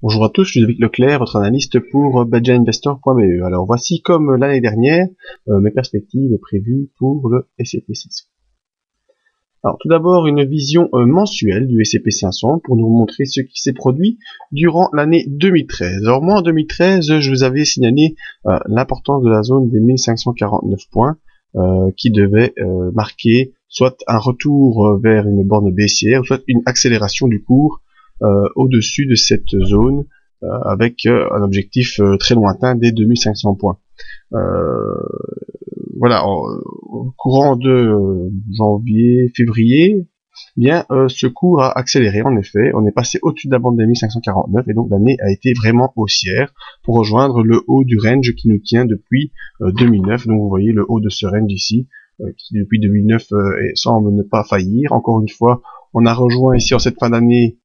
Bonjour à tous, je suis David Leclerc, votre analyste pour badgerinvestor.be. Alors voici comme l'année dernière mes perspectives prévues pour le S&P 500. Alors tout d'abord une vision mensuelle du S&P 500 pour nous montrer ce qui s'est produit durant l'année 2013. Alors moi en 2013 je vous avais signalé l'importance de la zone des 1549 points qui devait marquer soit un retour vers une borne baissière, soit une accélération du cours au-dessus de cette zone avec un objectif très lointain des 2500 points. Voilà, au courant de janvier, février, bien ce cours a accéléré en effet, on est passé au-dessus de la bande des 1549 et donc l'année a été vraiment haussière pour rejoindre le haut du range qui nous tient depuis 2009. Donc vous voyez le haut de ce range ici qui depuis 2009 semble ne pas faillir. Encore une fois, on a rejoint ici en cette fin d'année.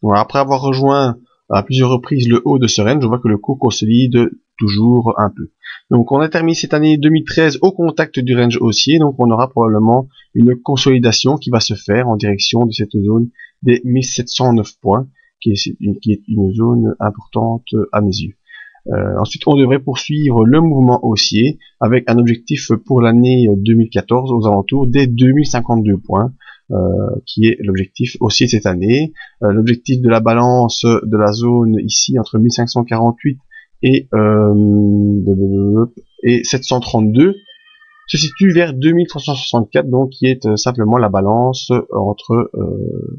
Voilà, après avoir rejoint à plusieurs reprises le haut de ce range, je vois que le cours consolide toujours un peu. Donc on a terminé cette année 2013 au contact du range haussier, donc on aura probablement une consolidation qui va se faire en direction de cette zone des 1709 points, qui est une zone importante à mes yeux. Ensuite, on devrait poursuivre le mouvement haussier avec un objectif pour l'année 2014 aux alentours des 2052 points, qui est l'objectif haussier de cette année. L'objectif de la balance de la zone ici entre 1548 et 732 se situe vers 2364, donc qui est simplement la balance entre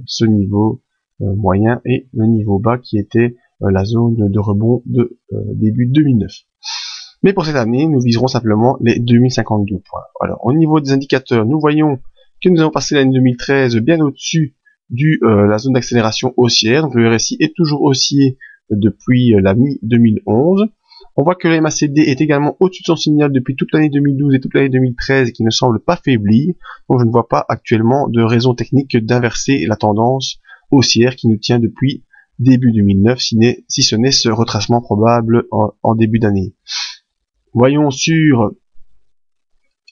ce niveau moyen et le niveau bas qui était la zone de rebond de début 2009. Mais pour cette année, nous viserons simplement les 2052 points. Alors, au niveau des indicateurs, nous voyons que nous avons passé l'année 2013 bien au-dessus de la zone d'accélération haussière. Donc, le RSI est toujours haussier depuis la mi-2011. On voit que le MACD est également au-dessus de son signal depuis toute l'année 2012 et toute l'année 2013 et qui ne semble pas faiblir. Donc, je ne vois pas actuellement de raison technique d'inverser la tendance haussière qui nous tient depuis début 2009, si ce n'est ce retracement probable en début d'année. Voyons sur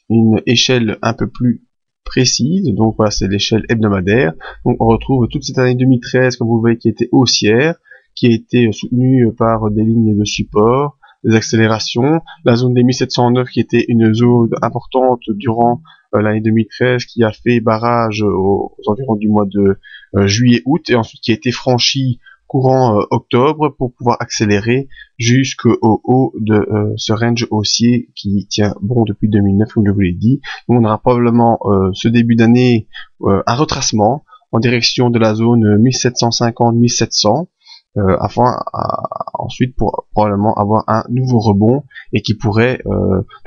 une échelle un peu plus précise, donc voilà, c'est l'échelle hebdomadaire. Donc on retrouve toute cette année 2013, comme vous voyez, qui était haussière, qui a été soutenue par des lignes de support, des accélérations, la zone des 1709 qui était une zone importante durant l'année 2013, qui a fait barrage aux environs du mois de juillet-août, et ensuite qui a été franchie courant octobre pour pouvoir accélérer jusqu'au haut de ce range haussier qui tient bon depuis 2009, comme je vous l'ai dit. Donc on aura probablement ce début d'année un retracement en direction de la zone 1750-1700 afin ensuite pour probablement avoir un nouveau rebond et qui pourrait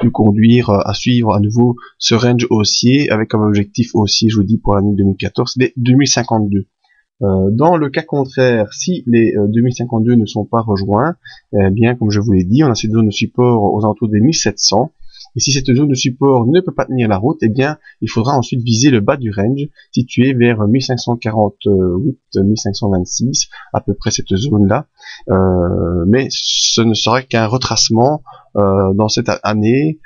nous conduire à suivre à nouveau ce range haussier avec comme objectif haussier, je vous dis, pour l'année 2014, les 2052. Dans le cas contraire, si les 2052 ne sont pas rejoints, eh bien, comme je vous l'ai dit, on a cette zone de support aux alentours des 1700. Et si cette zone de support ne peut pas tenir la route, eh bien, il faudra ensuite viser le bas du range, situé vers 1548-1526, à peu près cette zone-là. Mais ce ne sera qu'un retracement dans cette année,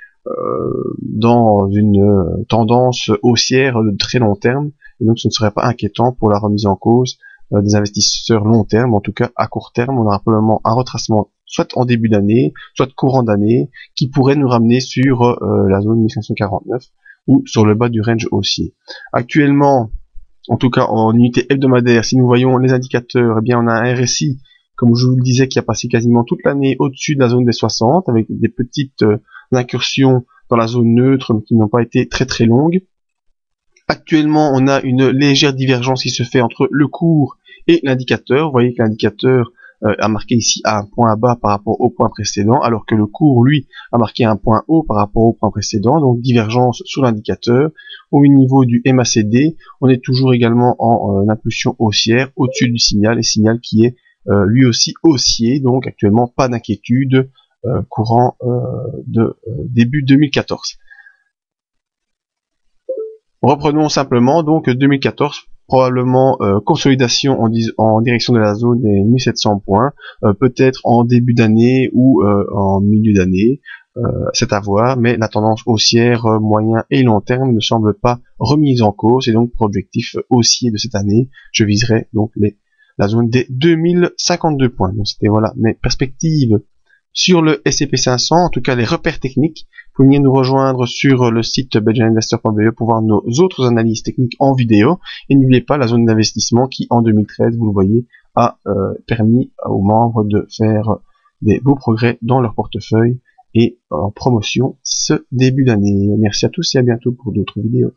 dans une tendance haussière de très long terme. Et donc ce ne serait pas inquiétant pour la remise en cause des investisseurs long terme. En tout cas à court terme, on aura probablement un retracement soit en début d'année, soit courant d'année, qui pourrait nous ramener sur la zone 1549 ou sur le bas du range haussier. Actuellement, en tout cas en unité hebdomadaire, si nous voyons les indicateurs, eh bien on a un RSI, comme je vous le disais, qui a passé quasiment toute l'année au-dessus de la zone des 60, avec des petites incursions dans la zone neutre, mais qui n'ont pas été très très longues. Actuellement, on a une légère divergence qui se fait entre le cours et l'indicateur. Vous voyez que l'indicateur a marqué ici un point bas par rapport au point précédent, alors que le cours, lui, a marqué un point haut par rapport au point précédent. Donc, divergence sur l'indicateur. Au niveau du MACD, on est toujours également en impulsion haussière au-dessus du signal, et signal qui est lui aussi haussier. Donc, actuellement, pas d'inquiétude courant de début 2014. Reprenons simplement donc 2014, probablement consolidation en direction de la zone des 1700 points, peut-être en début d'année ou en milieu d'année, c'est à voir, mais la tendance haussière moyen et long terme ne semble pas remise en cause, et donc pour objectif haussier de cette année, je viserai donc les la zone des 2052 points. Donc c'était voilà mes perspectives sur le S&P 500, en tout cas les repères techniques. Vous pouvez venir nous rejoindre sur le site belgianinvestor.be pour voir nos autres analyses techniques en vidéo. Et n'oubliez pas la zone d'investissement qui en 2013, vous le voyez, a permis aux membres de faire des beaux progrès dans leur portefeuille et en promotion ce début d'année. Merci à tous et à bientôt pour d'autres vidéos.